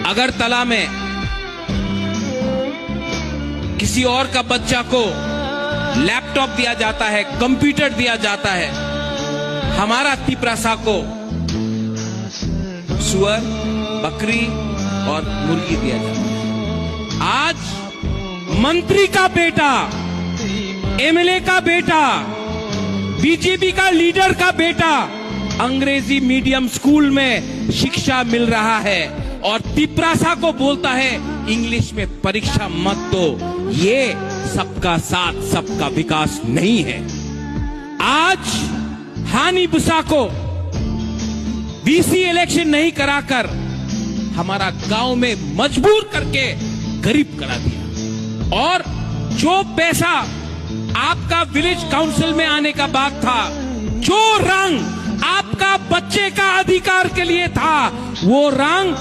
अगरतला में किसी और का बच्चा को लैपटॉप दिया जाता है, कंप्यूटर दिया जाता है, हमारा तिपरासा को सुअर, बकरी और मुर्गी दिया जाता है। आज मंत्री का बेटा, एमएलए का बेटा, बीजेपी का लीडर का बेटा अंग्रेजी मीडियम स्कूल में शिक्षा मिल रहा है और तिपरासा को बोलता है इंग्लिश में परीक्षा मत दो। ये सबका साथ सबका विकास नहीं है। आज हानि बुसा को वीसी इलेक्शन नहीं कराकर हमारा गांव में मजबूर करके गरीब करा दिया और जो पैसा आपका विलेज काउंसिल में आने का बात था, जो रंग आपका बच्चे का अधिकार के लिए था, वो रंग